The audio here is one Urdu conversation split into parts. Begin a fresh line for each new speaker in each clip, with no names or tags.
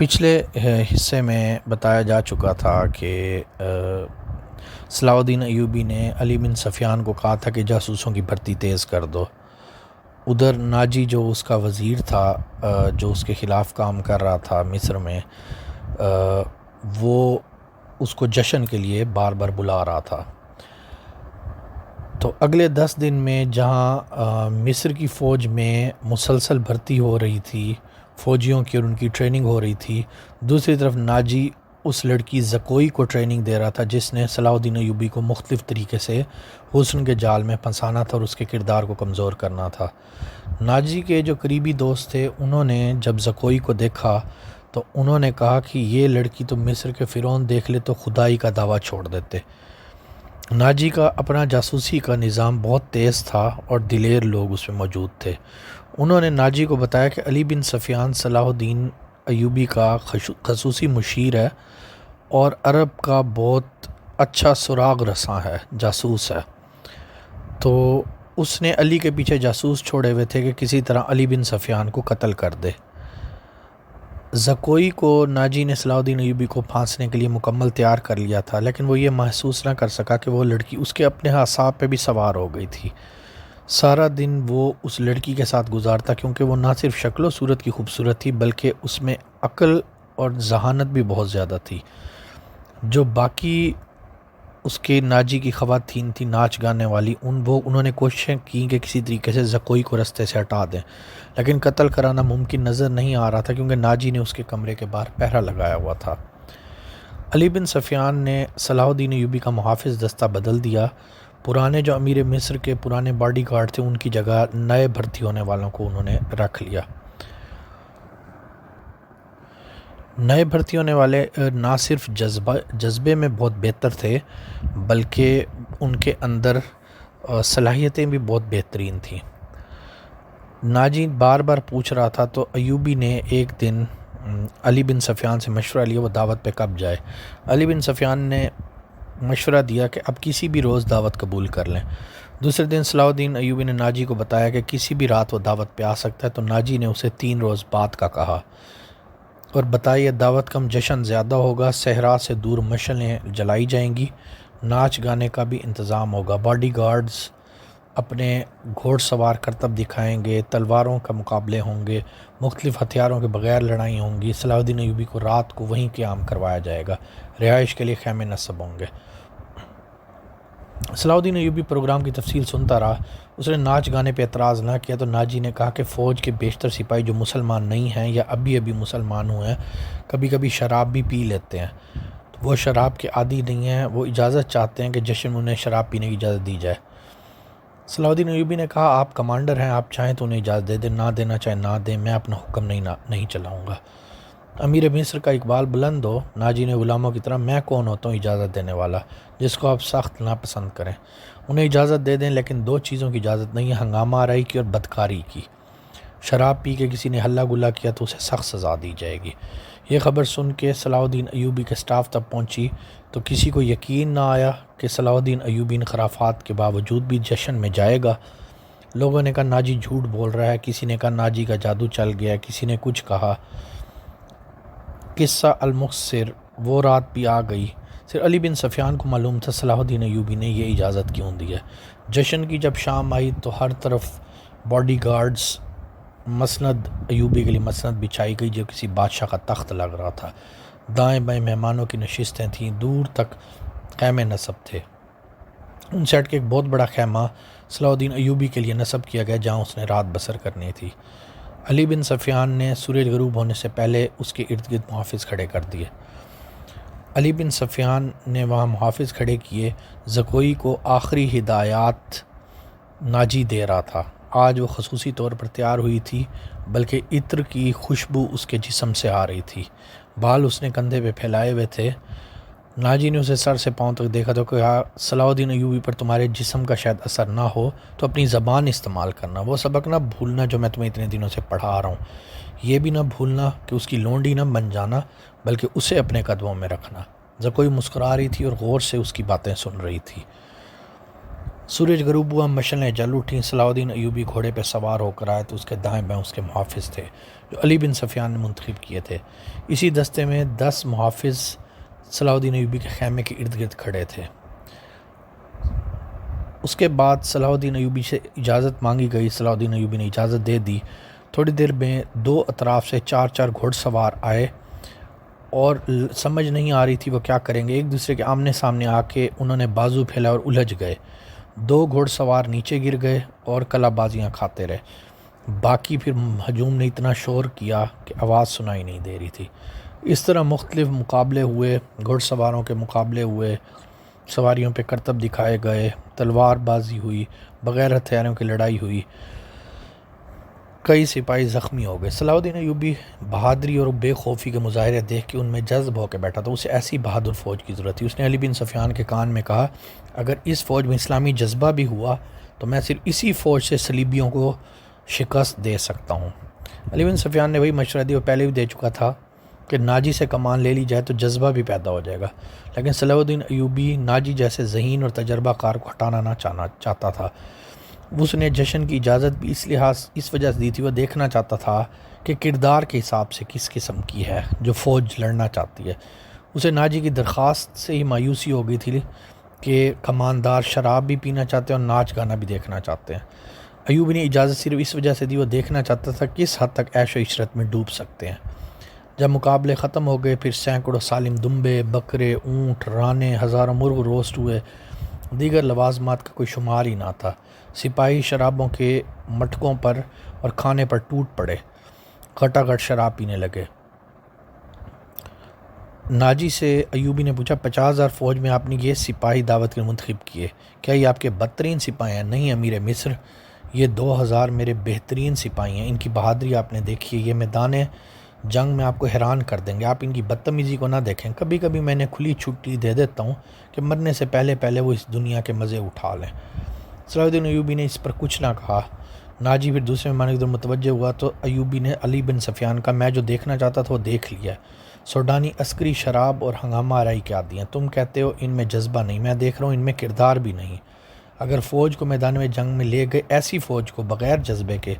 پچھلے حصے میں بتایا جا چکا تھا کہ صلاح الدین ایوبی نے علی بن سفیان کو کہا تھا کہ جاسوسوں کی بھرتی تیز کر دو۔ ادھر ناجی جو اس کا وزیر تھا، جو اس کے خلاف کام کر رہا تھا مصر میں، وہ اس کو جشن کے لیے بار بار بلا رہا تھا۔ تو اگلے 10 دن میں جہاں مصر کی فوج میں مسلسل بھرتی ہو رہی تھی فوجیوں کی اور ان کی ٹریننگ ہو رہی تھی، دوسری طرف ناجی اس لڑکی زکوئی کو ٹریننگ دے رہا تھا جس نے صلاح الدین ایوبی کو مختلف طریقے سے حسن کے جال میں پھنسانا تھا اور اس کے کردار کو کمزور کرنا تھا۔ ناجی کے جو قریبی دوست تھے انہوں نے جب زکوئی کو دیکھا تو انہوں نے کہا کہ یہ لڑکی تو مصر کے فرعون دیکھ لے تو خدائی کا دعویٰ چھوڑ دیتے۔ ناجی کا اپنا جاسوسی کا نظام بہت تیز تھا اور دلیر لوگ اس میں موجود تھے۔ انہوں نے ناجی کو بتایا کہ علی بن سفیان صلاح الدین ایوبی کا خصوصی مشیر ہے اور عرب کا بہت اچھا سراغ رساں ہے، جاسوس ہے۔ تو اس نے علی کے پیچھے جاسوس چھوڑے ہوئے تھے کہ کسی طرح علی بن سفیان کو قتل کر دے۔ زکوئی کو ناجی نے صلاح الدین ایوبی کو پھانسنے کے لیے مکمل تیار کر لیا تھا، لیکن وہ یہ محسوس نہ کر سکا کہ وہ لڑکی اس کے اپنے اعصاب پہ بھی سوار ہو گئی تھی۔ سارا دن وہ اس لڑکی کے ساتھ گزارتا کیونکہ وہ نہ صرف شکل و صورت کی خوبصورت تھی بلکہ اس میں عقل اور ذہانت بھی بہت زیادہ تھی۔ جو باقی اس کے ناجی کی خواتین تھیں ناچ گانے والی، انہوں نے کوششیں کی کہ کسی طریقے سے زکوئی کو رستے سے ہٹا دیں، لیکن قتل کرانا ممکن نظر نہیں آ رہا تھا کیونکہ ناجی نے اس کے کمرے کے باہر پہرا لگایا ہوا تھا۔ علی بن سفیان نے صلاح الدین ایوبی کا محافظ دستہ بدل دیا۔ پرانے جو امیر مصر کے پرانے باڈی گارڈ تھے ان کی جگہ نئے بھرتی ہونے والوں کو انہوں نے رکھ لیا۔ نئے بھرتی ہونے والے نہ صرف جذبے میں بہت بہتر تھے بلکہ ان کے اندر صلاحیتیں بھی بہت بہترین تھیں۔ ناجی بار بار پوچھ رہا تھا تو ایوبی نے ایک دن علی بن سفیان سے مشورہ لیا وہ دعوت پہ کب جائے۔ علی بن سفیان نے مشورہ دیا کہ اب کسی بھی روز دعوت قبول کر لیں۔ دوسرے دن صلاح الدین ایوبی نے ناجی کو بتایا کہ کسی بھی رات وہ دعوت پہ آ سکتا ہے، تو ناجی نے اسے 3 روز بعد کا کہا اور بتایا دعوت کم جشن زیادہ ہوگا، صحرا سے دور مشعلیں جلائی جائیں گی، ناچ گانے کا بھی انتظام ہوگا، باڈی گارڈز اپنے گھوڑ سوار کرتب دکھائیں گے، تلواروں کا مقابلے ہوں گے، مختلف ہتھیاروں کے بغیر لڑائی ہوں گی۔ صلاح الدین ایوبی کو رات کو وہیں قیام کروایا جائے گا، رہائش کے لیے خیمے نصب ہوں گے۔ صلاح الدین ایوبی پروگرام کی تفصیل سنتا رہا۔ اس نے ناچ گانے پہ اعتراض نہ کیا تو ناجی نے کہا کہ فوج کے بیشتر سپاہی جو مسلمان نہیں ہیں یا ابھی مسلمان ہوئے ہیں کبھی کبھی شراب بھی پی لیتے ہیں، تو وہ شراب کے عادی نہیں ہیں، وہ اجازت چاہتے ہیں کہ جشن میں انہیں شراب پینے کی اجازت دی جائے۔ صلاح الدین ایوبی نے کہا آپ کمانڈر ہیں، آپ چاہیں تو انہیں اجازت دے دیں، نہ دینا چاہے نہ دیں، میں اپنا حکم نہیں چلاؤں گا۔ امیر مصر کا اقبال بلند ہو، ناجی نے غلاموں کی طرح میں کون ہوتا ہوں اجازت دینے والا جس کو آپ سخت ناپسند کریں، انہیں اجازت دے دیں، لیکن 2 چیزوں کی اجازت نہیں ہے، ہنگامہ آرائی کی اور بدکاری کی۔ شراب پی کے کسی نے ہلہ گلہ کیا تو اسے سخت سزا دی جائے گی۔ یہ خبر سن کے صلاح الدین ایوبی کے سٹاف تک پہنچی تو کسی کو یقین نہ آیا کہ صلاح الدین ایوبی ان خرافات کے باوجود بھی جشن میں جائے گا۔ لوگوں نے کہا ناجی جھوٹ بول رہا ہے، کسی نے کہا ناجی کا جادو چل گیا، کسی نے کچھ کہا۔ قصہ المختصر وہ رات بھی آ گئی، صرف علی بن سفیان کو معلوم تھا صلاح الدین ایوبی نے یہ اجازت کیوں دی ہے۔ جشن کی جب شام آئی تو ہر طرف باڈی گارڈز مسند ایوبی کے لیے مسند بچھائی گئی جو کسی بادشاہ کا تخت لگ رہا تھا، دائیں بائیں مہمانوں کی نشستیں تھیں، دور تک خیمے نصب تھے۔ ان سیٹ کے ایک بہت بڑا خیمہ صلاح الدین ایوبی کے لیے نصب کیا گیا جہاں اس نے رات بسر کرنی تھی۔ علی بن سفیان نے سورج غروب ہونے سے پہلے اس کے ارد گرد محافظ کھڑے کر دیے۔ علی بن سفیان نے وہاں محافظ کھڑے کیے۔ زکوئی کو آخری ہدایات ناجی دے رہا تھا۔ آج وہ خصوصی طور پر تیار ہوئی تھی بلکہ عطر کی خوشبو اس کے جسم سے آ رہی تھی، بال اس نے کندھے پہ پھیلائے ہوئے تھے۔ ناجی نے اسے سر سے پاؤں تک دیکھا تو کہا صلاح الدین ایوبی پر تمہارے جسم کا شاید اثر نہ ہو تو اپنی زبان استعمال کرنا، وہ سبق نہ بھولنا جو میں تمہیں اتنے دنوں سے پڑھا رہا ہوں، یہ بھی نہ بھولنا کہ اس کی لونڈی نہ بن جانا بلکہ اسے اپنے قدموں میں رکھنا۔ زکوئی مسکرا رہی تھی اور غور سے اس کی باتیں سن رہی تھی۔ سورج غروب ہوا، مشعلیں جل اٹھیں، صلاح الدین ایوبی گھوڑے پہ سوار ہو کر آئے تو اس کے دائیں بائیں اس کے محافظ تھے۔ جو علی بن سفیان نے منتخب کیے تھے۔ اسی دستے میں 10 محافظ صلاح الدین ایوبی کے خیمے کے ارد گرد کھڑے تھے۔ اس کے بعد صلاح الدین ایوبی سے اجازت مانگی گئی، صلاح الدین ایوبی نے اجازت دے دی۔ تھوڑی دیر میں 2 اطراف سے 4 گھوڑ سوار آئے اور سمجھ نہیں آ رہی تھی وہ کیا کریں گے۔ ایک دوسرے کے آمنے سامنے آ کے انہوں نے بازو پھیلا اور الجھ گئے۔ 2 گھوڑ سوار نیچے گر گئے اور کلا بازیاں کھاتے رہے۔ باقی پھر ہجوم نے اتنا شور کیا کہ آواز سنائی نہیں دے رہی تھی۔ اس طرح مختلف مقابلے ہوئے، گھوڑ سواروں کے مقابلے ہوئے، سواریوں پہ کرتب دکھائے گئے، تلوار بازی ہوئی، بغیر ہتھیاروں کی لڑائی ہوئی، کئی سپاہی زخمی ہو گئے۔ صلاح الدین ایوبی بہادری اور بے خوفی کے مظاہرے دیکھ کے ان میں جذب ہو کے بیٹھا تھا۔ اسے ایسی بہادر فوج کی ضرورت تھی۔ اس نے علی بن سفیان کے کان میں کہا، اگر اس فوج میں اسلامی جذبہ بھی ہوا تو میں صرف اسی فوج سے صلیبیوں کو شکست دے سکتا ہوں۔ علی بن سفیان نے وہی مشورہ دیا، وہ پہلے بھی دے چکا تھا کہ ناجی سے کمان لے لی جائے تو جذبہ بھی پیدا ہو جائے گا، لیکن صلاح الدین ایوبی ناجی جیسے ذہین اور تجربہ کار کو ہٹانا نہ چاہتا تھا۔ اس نے جشن کی اجازت بھی اس وجہ سے دی تھی، وہ دیکھنا چاہتا تھا کہ کردار کے حساب سے کس قسم کی ہے جو فوج لڑنا چاہتی ہے۔ اسے ناجی کی درخواست سے ہی مایوسی ہو گئی تھی کہ کماندار شراب بھی پینا چاہتے ہیں اور ناچ گانا بھی دیکھنا چاہتے ہیں۔ ایوبی نے اجازت صرف اس وجہ سے دی، وہ دیکھنا چاہتا تھا کس حد تک عیش و عشرت میں ڈوب سکتے ہیں۔ جب مقابلے ختم ہو گئے پھر سینکڑوں سالم دمبے، بکرے، اونٹ، رانے، ہزاروں مرغ روسٹ ہوئے، دیگر لوازمات کا کوئی شمار ہی نہ تھا۔ سپاہی شرابوں کے مٹکوں پر اور کھانے پر ٹوٹ پڑے، گھٹا گھٹ شراب پینے لگے۔ ناجی سے ایوبی نے پوچھا، 50,000 فوج میں آپ نے یہ سپاہی دعوت کے منتخب کیے، کیا یہ آپ کے بدترین سپاہی ہیں؟ نہیں امیر مصر، یہ 2,000 میرے بہترین سپاہی ہیں۔ ان کی بہادری آپ نے دیکھی ہے، یہ میدان جنگ میں آپ کو حیران کر دیں گے۔ آپ ان کی بدتمیزی کو نہ دیکھیں، کبھی کبھی میں انہیں کھلی چھٹی دے دیتا ہوں کہ مرنے سے پہلے وہ اس دنیا کے مزے اٹھا لیں۔ صلاح الدین ایوبی نے اس پر کچھ نہ کہا۔ ناجی پھر دوسرے معنی کی طرف متوجہ ہوا تو ایوبی نے علی بن سفیان کا، میں جو دیکھنا چاہتا تھا وہ دیکھ لیا۔ سوڈانی عسکری شراب اور ہنگامہ آرائی کے عادی ہیں، تم کہتے ہو ان میں جذبہ نہیں، میں دیکھ رہا ہوں ان میں کردار بھی نہیں۔ اگر فوج کو میدان میں جنگ میں لے گئے، ایسی فوج کو بغیر جذبے کے،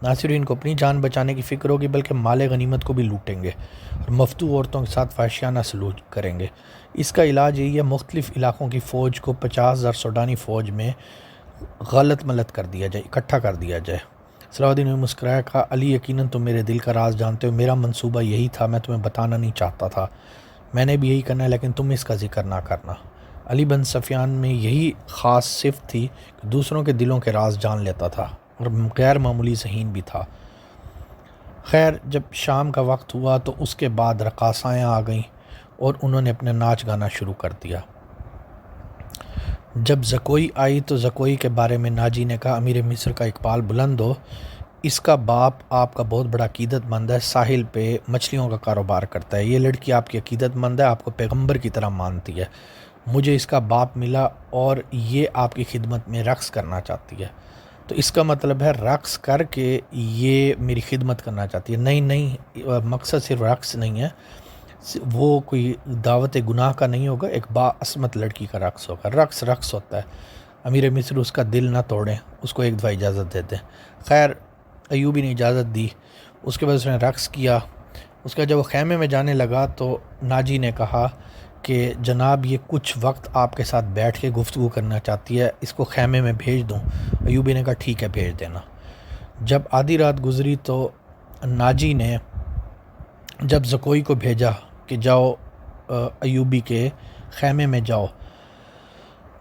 نہ صرف ان کو اپنی جان بچانے کی فکر ہوگی بلکہ مال غنیمت کو بھی لوٹیں گے اور مفتو عورتوں کے ساتھ فحشیانہ سلوک کریں گے۔ اس کا علاج یہی ہے، مختلف علاقوں کی فوج کو 50,000 سوڈانی فوج میں غلط ملت کر دیا جائے، اکٹھا کر دیا جائے۔ صلاح الدین نے مسکرایا، کہا، علی یقیناً تم میرے دل کا راز جانتے ہو، میرا منصوبہ یہی تھا، میں تمہیں بتانا نہیں چاہتا تھا، میں نے بھی یہی کرنا ہے، لیکن تم اس کا ذکر نہ کرنا۔ علی بن سفیان میں یہی خاص صفت تھی کہ دوسروں کے دلوں کے راز جان لیتا تھا اور غیر معمولی ذہین بھی تھا۔ خیر، جب شام کا وقت ہوا تو اس کے بعد رقاصائیں آ گئیں اور انہوں نے اپنا ناچ گانا شروع کر دیا۔ جب زکوئی آئی تو زکوئی کے بارے میں ناجی نے کہا، امیر مصر کا اقبال بلند ہو، اس کا باپ آپ کا بہت بڑا عقیدت مند ہے، ساحل پہ مچھلیوں کا کاروبار کرتا ہے، یہ لڑکی آپ کی عقیدت مند ہے، آپ کو پیغمبر کی طرح مانتی ہے، مجھے اس کا باپ ملا اور یہ آپ کی خدمت میں رقص کرنا چاہتی ہے، تو اس کا مطلب ہے رقص کر کے یہ میری خدمت کرنا چاہتی ہے۔ نہیں، مقصد صرف رقص نہیں ہے، وہ کوئی دعوت گناہ کا نہیں ہوگا، ایک باعصمت لڑکی کا رقص ہوگا۔ رقص ہوتا ہے، امیر مصر اس کا دل نہ توڑیں، اس کو ایک دفعہ اجازت دے دیں۔ خیر، ایوبی نے اجازت دی، اس کے بعد اس نے رقص کیا۔ اس کا جب وہ خیمے میں جانے لگا تو ناجی نے کہا کہ جناب یہ کچھ وقت آپ کے ساتھ بیٹھ کے گفتگو کرنا چاہتی ہے، اس کو خیمے میں بھیج دوں؟ ایوبی نے کہا ٹھیک ہے، بھیج دینا۔ جب آدھی رات گزری تو ناجی نے جب زکوئی کو بھیجا کہ جاؤ ایوبی کے خیمے میں جاؤ،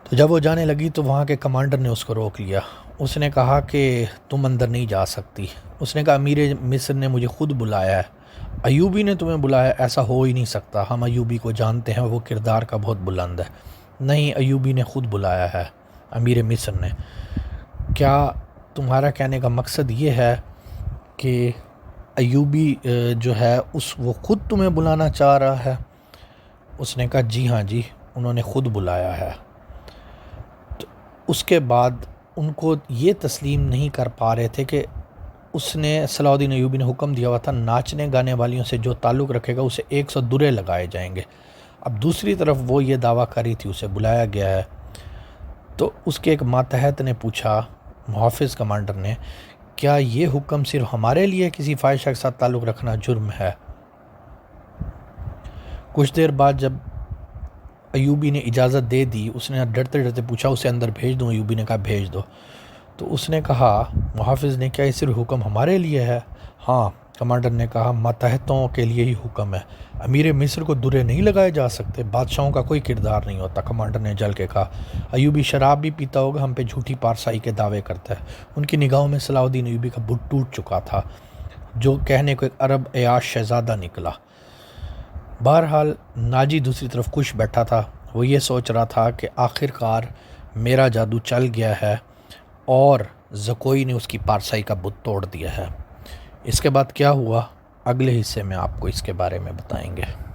تو جب وہ جانے لگی تو وہاں کے کمانڈر نے اس کو روک لیا۔ اس نے کہا کہ تم اندر نہیں جا سکتی۔ اس نے کہا امیر مصر نے مجھے خود بلایا ہے۔ ایوبی نے تمہیں بلایا؟ ایسا ہو ہی نہیں سکتا، ہم ایوبی کو جانتے ہیں، وہ کردار کا بہت بلند ہے۔ نہیں، ایوبی نے خود بلایا ہے، امیر مصر نے۔ کیا تمہارا کہنے کا مقصد یہ ہے کہ ایوبی جو ہے وہ خود تمہیں بلانا چاہ رہا ہے؟ اس نے کہا جی ہاں جی، انہوں نے خود بلایا ہے۔ تو اس کے بعد ان کو یہ تسلیم نہیں کر پا رہے تھے کہ اس نے، صلاح الدین ایوبی نے حکم دیا ہوا تھا ناچنے گانے والیوں سے جو تعلق رکھے گا اسے 100 درے لگائے جائیں گے۔ اب دوسری طرف وہ یہ دعویٰ کری تھی، اسے بلایا گیا ہے۔ تو اس کے ایک ماتحت نے پوچھا، محافظ کمانڈر نے، کیا یہ حکم صرف ہمارے لیے کسی فاحشہ کے ساتھ تعلق رکھنا جرم ہے؟ کچھ دیر بعد جب ایوبی نے اجازت دے دی، اس نے ڈرتے ڈرتے پوچھا اسے اندر بھیج دوں؟ ایوبی نے کہا بھیج دو۔ تو اس نے کہا، محافظ نے، کیا یہ صرف حکم ہمارے لیے ہے؟ ہاں، کمانڈر نے کہا، ماتحتوں کے لیے ہی حکم ہے، امیر مصر کو درے نہیں لگائے جا سکتے، بادشاہوں کا کوئی کردار نہیں ہوتا۔ کمانڈر نے جل کے کہا، ایوبی شراب بھی پیتا ہوگا، ہم پہ جھوٹی پارسائی کے دعوے کرتا ہے۔ ان کی نگاہوں میں صلاح الدین ایوبی کا بت ٹوٹ چکا تھا، جو کہنے کو ایک عرب عیاش شہزادہ نکلا۔ بہرحال ناجی دوسری طرف خوش بیٹھا تھا، وہ یہ سوچ رہا تھا کہ آخر کار میرا جادو چل گیا ہے اور زکوئی نے اس کی پارسائی کا بت توڑ دیا ہے۔ اس کے بعد کیا ہوا، اگلے حصے میں آپ کو اس کے بارے میں بتائیں گے۔